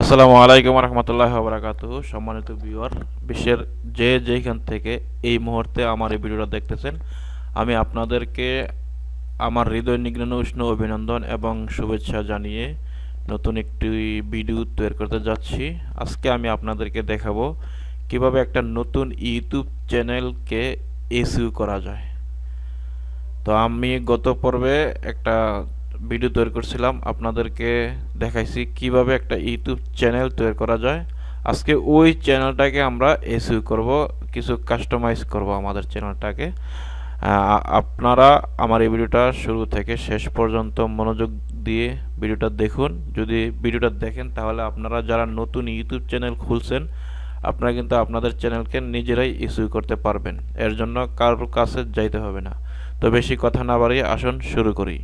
আসসালামু আলাইকুম রহমতুল্লাহ বারাকাতুহু। সম্মানিত ভিউয়ার, বিশ্বের যেখান থেকে এই মুহূর্তে আমার এই ভিডিওটা দেখতেছেন, আমি আপনাদেরকে আমার হৃদয় নিগ্ন উষ্ণ অভিনন্দন এবং শুভেচ্ছা জানিয়ে নতুন একটি ভিডিও তৈরি করতে যাচ্ছি। আজকে আমি আপনাদেরকে দেখাবো কিভাবে একটা নতুন ইউটিউব চ্যানেলকে এসইও করা যায়। তো আমি গত পর্বে একটা ভিডিও তৈরি করছিলাম, আপনাদেরকে দেখাইছি কিভাবে একটা ইউটিউব চ্যানেল তৈরি করা যায়। আজকে ওই চ্যানেলটাকে আমরা এসইও করব, কিছু কাস্টমাইজ করব আমাদের চ্যানেলটাকে। আপনারা আমার এই ভিডিওটা শুরু থেকে শেষ পর্যন্ত মনোযোগ দিয়ে ভিডিওটা দেখুন। যদি ভিডিওটা দেখেন তাহলে আপনারা যারা নতুন ইউটিউব চ্যানেল খুলছেন, আপনারা কিন্তু আপনাদের চ্যানেলকে নিজেরাই এসইও করতে পারবেন। এর জন্য কারোর কাছে যাইতে হবে না। তো বেশি কথা না বাড়িয়ে আসুন শুরু করি।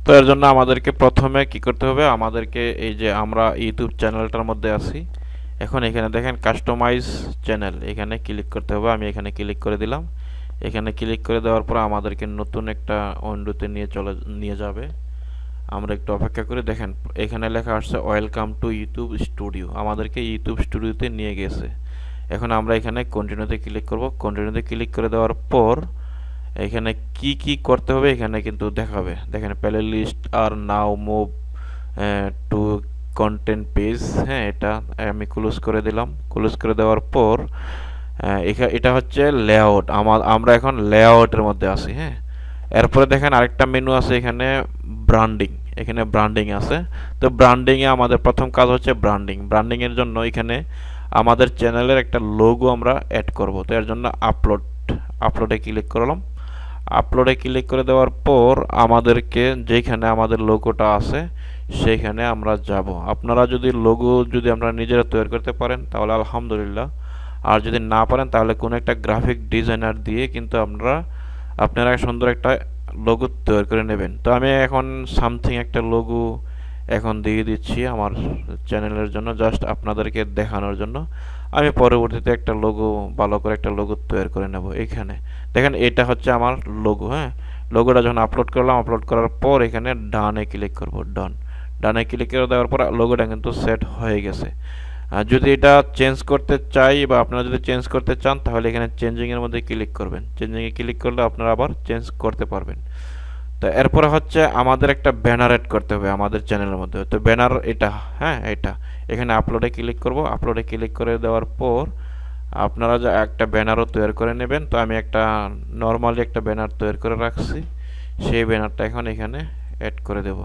তো এর জন্য আমাদেরকে প্রথমে কি করতে হবে, আমাদেরকে এই যে আমরা ইউটিউব চ্যানেলটার মধ্যে আছি, এখন এখানে দেখেন কাস্টমাইজ চ্যানেল, এখানে ক্লিক করতে হবে। আমি এখানে ক্লিক করে দিলাম। এখানে ক্লিক করে দেওয়ার পর আমাদেরকে নতুন একটা উইন্ডোতে নিয়ে যাবে। আমরা একটু অপেক্ষা করে দেখেন এখানে লেখা আসছে ওয়েলকাম টু ইউটিউব স্টুডিও, আমাদেরকে ইউটিউব স্টুডিওতে নিয়ে গেছে। এখন আমরা এখানে কন্টিনিউতে ক্লিক করব। কন্টিনিউতে ক্লিক করে দেওয়ার পর এখানে কি কি করতে হবে এখানে কিন্তু দেখাবে। দেখেন প্লে লিস্ট আর now move to content page, হ্যাঁ এটা আমি ক্লোজ করে দিলাম। ক্লোজ করে দেওয়ার পর এটা হচ্ছে লেআউট, আমরা এখন লেআউটের মধ্যে আছি। হ্যাঁ, এরপরে দেখেন আরেকটা মেনু আছে এখানে, ব্র্যান্ডিং, এখানে ব্র্যান্ডিং আছে। তো ব্র্যান্ডিংয়ে আমাদের প্রথম কাজ হচ্ছে ব্র্যান্ডিংয়ের জন্য এখানে আমাদের চ্যানেলের একটা লোগো আমরা অ্যাড করব। তো এর জন্য আপলোডে ক্লিক করলাম। আপলোডে ক্লিক করে দেওয়ার পর আমাদেরকে যেখানে আমাদের লোগোটা আছে সেইখানে আমরা যাব। আপনারা যদি লোগো আপনারা নিজেরা তৈরি করতে পারেন তাহলে আলহামদুলিল্লাহ, আর যদি না পারেন তাহলে কোনো একটা গ্রাফিক ডিজাইনার দিয়ে কিন্তু আপনারা সুন্দর একটা লোগো তৈরি করে নেবেন। তো আমি এখন সামথিং একটা লোগো এখন দিয়ে দিচ্ছি আমার চ্যানেলের জন্য, জাস্ট আপনাদেরকে দেখানোর জন্য। আমি পরবর্তীতে একটা লোগো, ভালো করে একটা লোগো তৈরি করে নেব। এখানে দেখেন এটা হচ্ছে আমার লোগো। হ্যাঁ, লোগোটা যখন আপলোড করলাম, আপলোড করার পর এখানে ডানে ক্লিক করব। ডানে ক্লিক করে দেওয়ার পর লোগোটা কিন্তু সেট হয়ে গেছে। যদি এটা চেঞ্জ করতে চাই বা আপনারা যদি চেঞ্জ করতে চান তাহলে এখানে চেঞ্জিংয়ের মধ্যে ক্লিক করবেন। চেঞ্জিংয়ে ক্লিক করলে আপনারা আবার চেঞ্জ করতে পারবেন। তো এরপরে হচ্ছে আমাদের একটা ব্যানার এড করতে হবে আমাদের চ্যানেলের মধ্যে। তো ব্যানার এটা, হ্যাঁ এটা, এখানে আপলোডে ক্লিক করব। আপলোডে ক্লিক করে দেওয়ার পর আপনারা যা একটা ব্যানারও তৈরি করে নেবেন। তো আমি একটা নর্মালি একটা ব্যানার তৈরি করে রাখছি, সেই ব্যানারটা এখন এখানে অ্যাড করে দেব।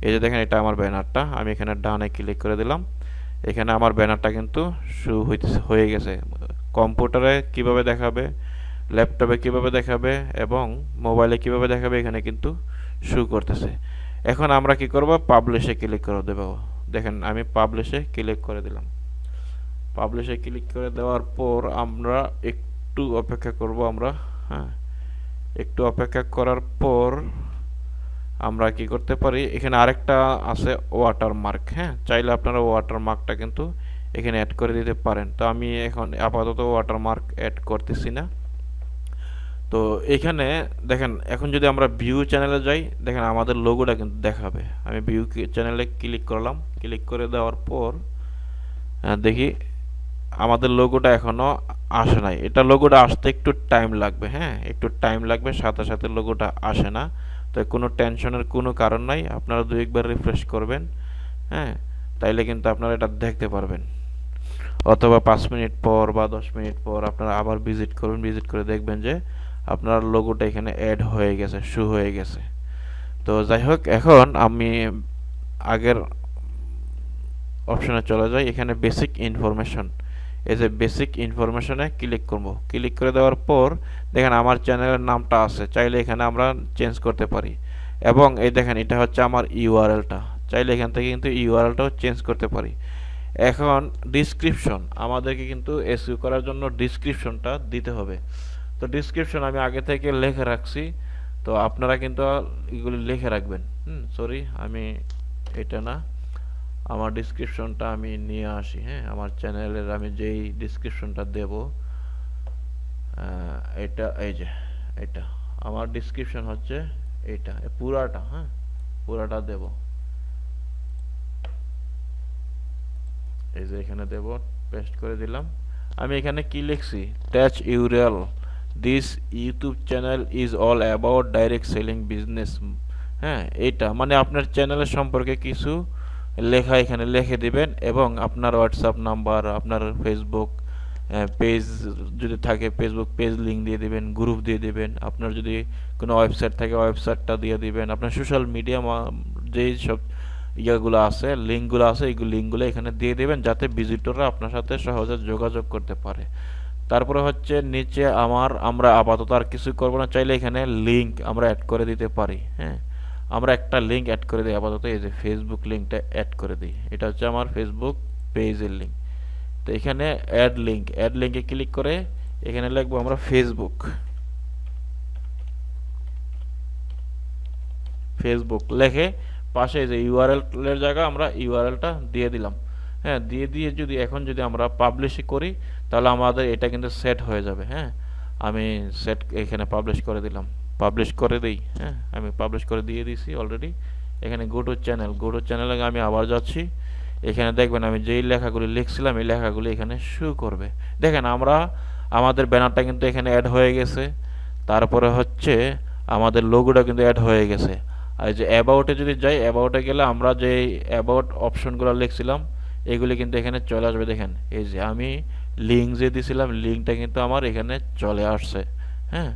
এই যে দেখেন এটা আমার ব্যানারটা, আমি এখানে ডানে ক্লিক করে দিলাম। এখানে আমার ব্যানারটা কিন্তু হয়ে গেছে। কম্পিউটারে কিভাবে দেখাবে, ল্যাপটপে কিভাবে দেখাবে এবং মোবাইলে কিভাবে দেখাবে এখানে কিন্তু শো করতেছে। এখন আমরা কি করব, পাবলিশে ক্লিক করে দেব। দেখেন আমি পাবলিশে ক্লিক করে দিলাম। পাবলিশে ক্লিক করে দেওয়ার পর আমরা একটু অপেক্ষা করব আমরা। হ্যাঁ, একটু অপেক্ষা করার পর আমরা কি করতে পারি, এখানে আরেকটা আছে ওয়াটারমার্ক। হ্যাঁ, চাইলে আপনারা ওয়াটারমার্কটা কিন্তু এখানে অ্যাড করে দিতে পারেন। তো আমি এখন আপাতত ওয়াটারমার্ক অ্যাড করতেছি না। তো এখানে দেখেন এখন যদি আমরা ভিউ চ্যানেলে যাই, দেখেন আমাদের লোগোটা কিন্তু দেখাবে। আমি ভিউ চ্যানেলে ক্লিক করলাম। ক্লিক করে দেওয়ার পর দেখি আমাদের লোগোটা এখনো আসে নাই। এটা লোগোটা আসতে একটু টাইম লাগবে। হ্যাঁ, একটু টাইম লাগবে, সাথে সাথে লোগোটা আসে না। তো কোনো টেনশনের কোনো কারণ নাই, আপনারা দু একবার রিফ্রেশ করবেন। হ্যাঁ, তাইলে কিন্তু আপনারা এটা দেখতে পারবেন। অথবা 5 মিনিট পর বা 10 মিনিট পর আপনারা আবার ভিজিট করুন, ভিজিট করে দেখবেন যে আপনার লোগোটা এখানে অ্যাড হয়ে গেছে, শো হয়ে গেছে। তো যাই হোক, এখন আমি আগের অপশনে চলে যাই। এখানে বেসিক ইনফরমেশন, এই যে বেসিক ইনফরমেশনে ক্লিক করব। ক্লিক করে দেওয়ার পর দেখেন আমার চ্যানেলের নামটা আছে, চাইলে এখানে আমরা চেঞ্জ করতে পারি। এবং এই দেখেন এটা হচ্ছে আমার ইউআরএলটা, চাইলে এখান থেকে কিন্তু ইউআরএলটাও চেঞ্জ করতে পারি। এখন ডিসক্রিপশন, আমাদেরকে কিন্তু এসইও করার জন্য ডিসক্রিপশনটা দিতে হবে। তো ডিসক্রিপশন আমি আগে থেকে লিখে রাখছি, তো আপনারা কিন্তু এগুলি লিখে রাখবেন। সরি, আমি এটা না, আমার ডেসক্রিপশনটা আমি নিয়ে আসি। হ্যাঁ, আমার চ্যানেলের আমি যেই ডেসক্রিপশনটা দেব, এটা এই যে এটা আমার ডেসক্রিপশন হচ্ছে এটা পুরাটা। হ্যাঁ, পুরাটা দেব। এই যে এখানে দেব, পেস্ট করে দিলাম। আমি এখানে কি লিখছি, tutorial, this YouTube channel is all about direct selling business. হ্যাঁ, এটা মানে আপনার চ্যানেলের সম্পর্কে কিছু লেখা এখানে লিখে দিবেন, এবং আপনার হোয়াটসঅ্যাপ নাম্বার, আপনার ফেসবুক পেজ যদি থাকে ফেসবুক পেজ লিঙ্ক দিয়ে দিবেন, গ্রুপ দিয়ে দিবেন। আপনার যদি কোনো ওয়েবসাইট থাকে ওয়েবসাইটটা দিয়ে দিবেন। আপনার সোশ্যাল মিডিয়া যেই সব ইয়াগুলো আছে, লিঙ্কগুলো আছে, এই লিঙ্কগুলো এখানে দিয়ে দেবেন, যাতে ভিজিটররা আপনার সাথে সহজে যোগাযোগ করতে পারে। তারপরে হচ্ছে নিচে আমরা আপাতত আর কিছু করবো না, চাইলে এখানে লিঙ্ক আমরা অ্যাড করে দিতে পারি। হ্যাঁ, আমরা একটা লিঙ্ক অ্যাড করে দিই আপাতত, এই যে ফেসবুক লিঙ্কটা অ্যাড করে দিই। এটা হচ্ছে আমার ফেসবুক পেজের লিঙ্ক। তো এখানে অ্যাড লিঙ্কে ক্লিক করে এখানে লিখবো আমরা ফেসবুক লেখে পাশে যে ইউআরএল এর জায়গা আমরা ইউআরএলটা দিয়ে দিলাম। হ্যাঁ, দিয়ে যদি এখন যদি আমরা পাবলিশ করি, তাহলে আমাদের এটা কিন্তু সেট হয়ে যাবে। হ্যাঁ, আমি এখানে পাবলিশ করে দিলাম, পাবলিশ করে দিই। হ্যাঁ, আমি পাবলিশ করে দিয়ে দিয়েছি অলরেডি। এখানে গো টু চ্যানেলে আমি আবার যাচ্ছি। এখানে দেখবেন আমি যেই লেখাগুলি লিখছিলাম এই লেখাগুলি এখানে শো করবে। দেখেন আমাদের ব্যানারটা কিন্তু এখানে অ্যাড হয়ে গেছে। তারপরে হচ্ছে আমাদের লোগোটা কিন্তু অ্যাড হয়ে গেছে। আর এই যে অ্যাবাউটে যদি যাই, অ্যাবাউটে গেলে আমরা যে অ্যাবাউট অপশনগুলো লিখছিলাম এগুলি কিন্তু এখানে চলে আসবে। দেখেন এই যে আমি লিঙ্ক যে দিয়েছিলাম, লিঙ্কটা কিন্তু আমার এখানে চলে আসছে। হ্যাঁ,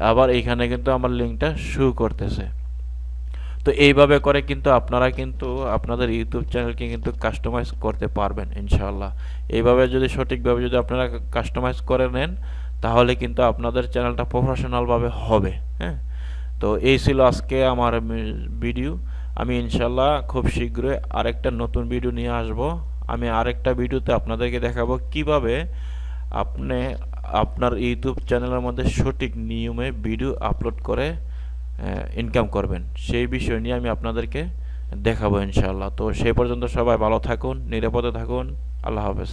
আবার এখানে কিন্তু আমার লিঙ্কটা শো করতেছে। তো এইভাবে করে কিন্তু আপনারা কিন্তু আপনাদের ইউটিউব চ্যানেলকে কিন্তু কাস্টমাইজ করতে পারবেন ইনশাআল্লাহ। এইভাবে যদি সঠিকভাবে যদি আপনারা কাস্টমাইজ করে নেন, তাহলে কিন্তু আপনাদের চ্যানেলটা প্রফেশনালভাবে হবে। হ্যাঁ, তো এই ছিল আজকে আমার ভিডিও। আমি ইনশাআল্লাহ খুব শীঘ্রই আরেকটা নতুন ভিডিও নিয়ে আসব। আমি আরেকটা ভিডিওতে আপনাদেরকে দেখাবো কিভাবে আপনি আপনার ইউটিউব চ্যানেলের মধ্যে সঠিক নিয়মে ভিডিও আপলোড করে ইনকাম করবেন, সেই বিষয় নিয়ে আমি আপনাদেরকে দেখাবো ইনশাআল্লাহ। তো সেই পর্যন্ত সবাই ভালো থাকুন, নিরাপদে থাকুন। আল্লাহ হাফেজ।